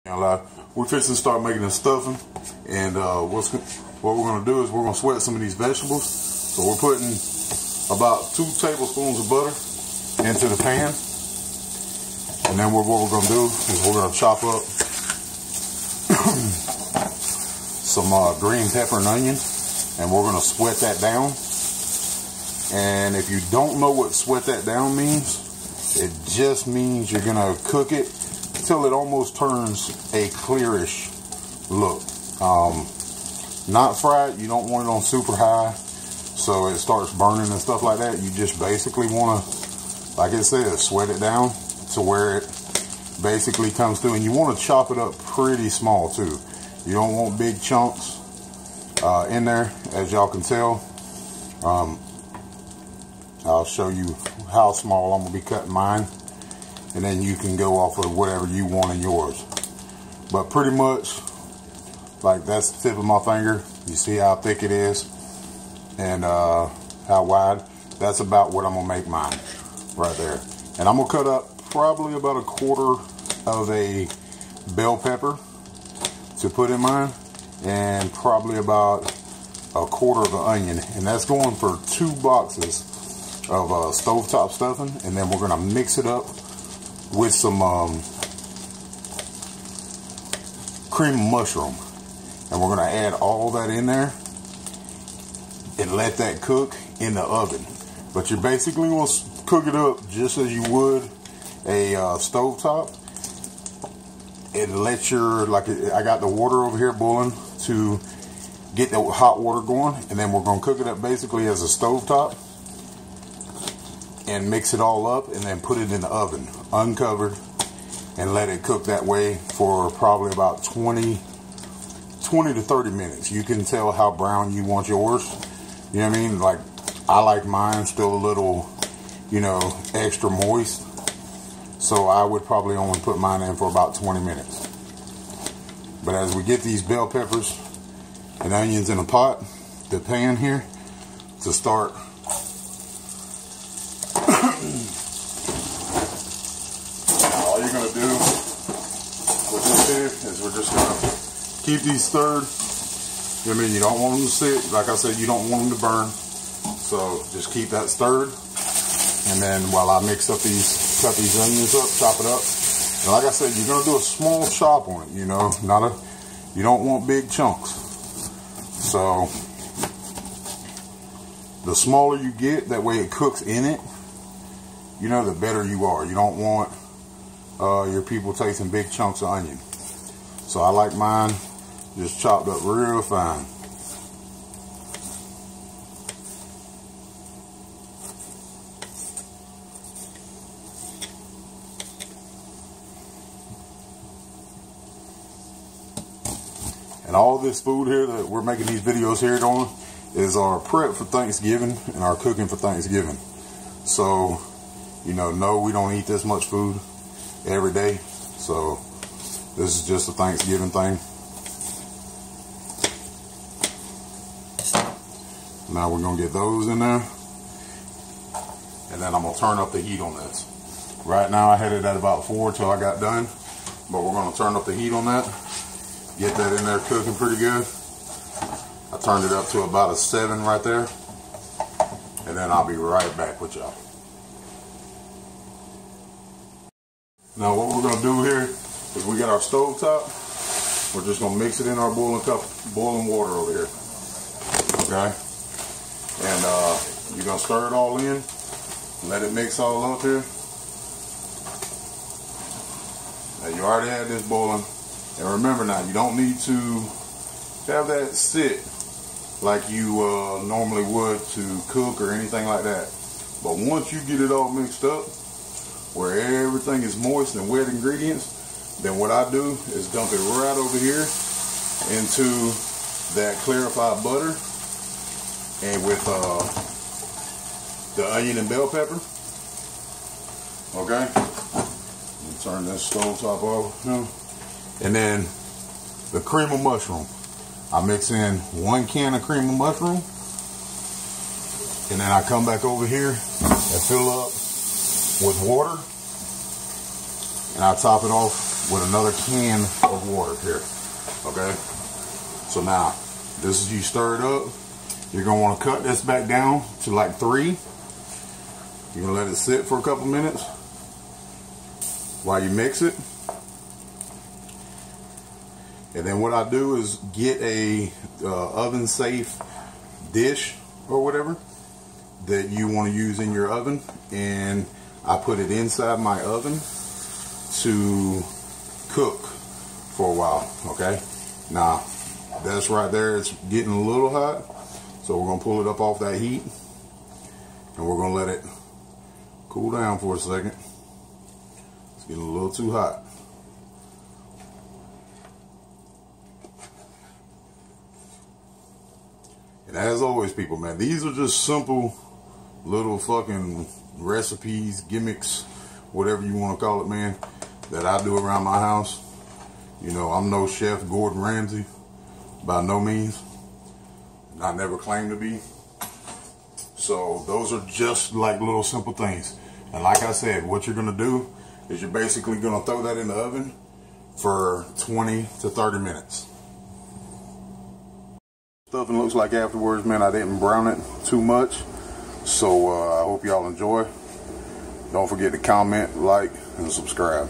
We're fixing to start making the stuffing, and what we're going to do is we're going to sweat some of these vegetables. So we're putting about 2 tablespoons of butter into the pan, and then what we're going to do is we're going to chop up some green pepper and onion, and we're going to sweat that down. And if you don't know what sweat that down means, it just means you're going to cook it until it almost turns a clearish look. Not fried. You don't want it on super high so it starts burning and stuff like that. You just basically want to, like I said, sweat it down to where it basically comes through. And you want to chop it up pretty small too. You don't want big chunks in there, as y'all can tell. I'll show you how small I'm going to be cutting mine, and then you can go off of whatever you want in yours. But pretty much, like, that's the tip of my finger. You see how thick it is and how wide? That's about what I'm going to make mine right there. And I'm going to cut up probably about 1/4 of a bell pepper to put in mine, and probably about 1/4 of an onion. And that's going for 2 boxes of stovetop stuffing. And then we're going to mix it up with some cream of mushroom, and we're going to add all that in there and let that cook in the oven. But you're basically going to cook it up just as you would a stovetop, and let your, like, I got the water over here boiling to get the hot water going, and then we're going to cook it up basically as a stovetop and mix it all up, and then put it in the oven uncovered and let it cook that way for probably about 20 to 30 minutes. You can tell how brown you want yours. You know what I mean? Like, I like mine still a little, you know, extra moist. So I would probably only put mine in for about 20 minutes. But as we get these bell peppers and onions in a pot, the pan here, to start all you're going to do with this here is we're just going to keep these stirred. I mean, you don't want them to sit. Like I said, you don't want them to burn. So just keep that stirred. And then while I mix up these, cut these onions up, chop it up. And like I said, you're going to do a small chop on it, you know, you don't want big chunks. So the smaller you get, that way it cooks in it, you know, the better you are. You don't want your people tasting big chunks of onion. So I like mine just chopped up real fine. And all this food here that we're making these videos here on is our prep for Thanksgiving and our cooking for Thanksgiving. So, you know, no, we don't eat this much food every day. So this is just a Thanksgiving thing. Now we're going to get those in there. And then I'm going to turn up the heat on this. Right now I had it at about 4 till I got done. But we're going to turn up the heat on that. Get that in there cooking pretty good. I turned it up to about a 7 right there. And then I'll be right back with y'all. Now what we're going to do here is we got our stove top. We're just going to mix it in our boiling water over here. Okay? And you're going to stir it all in. Let it mix all up here. Now you already had this boiling. And remember now, you don't need to have that sit like you normally would to cook or anything like that. But once you get it all mixed up, where everything is moist and wet ingredients, then what I do is dump it right over here into that clarified butter, and with the onion and bell pepper. Okay, turn this stove top off now. And then the cream of mushroom. I mix in 1 can of cream of mushroom, and then I come back over here and fill up with water, and I top it off with another can of water here. Okay, so now this is, you stir it up. You're gonna want to cut this back down to like 3. You're gonna let it sit for a couple minutes while you mix it. And then what I do is get a oven safe dish or whatever that you want to use in your oven, and I put it inside my oven to cook for a while. Okay, now that's right there, it's getting a little hot, so we're gonna pull it up off that heat and we're gonna let it cool down for a second. It's getting a little too hot. And as always, people, man, these are just simple little fucking recipes, gimmicks, whatever you want to call it, man, that I do around my house. You know, I'm no Chef Gordon Ramsay, by no means. I never claimed to be. So those are just like little simple things. And like I said, what you're gonna do is you're basically gonna throw that in the oven for 20 to 30 minutes. Stuffing looks like afterwards, man, I didn't brown it too much. So I hope y'all enjoy. Don't forget to comment, like, and subscribe.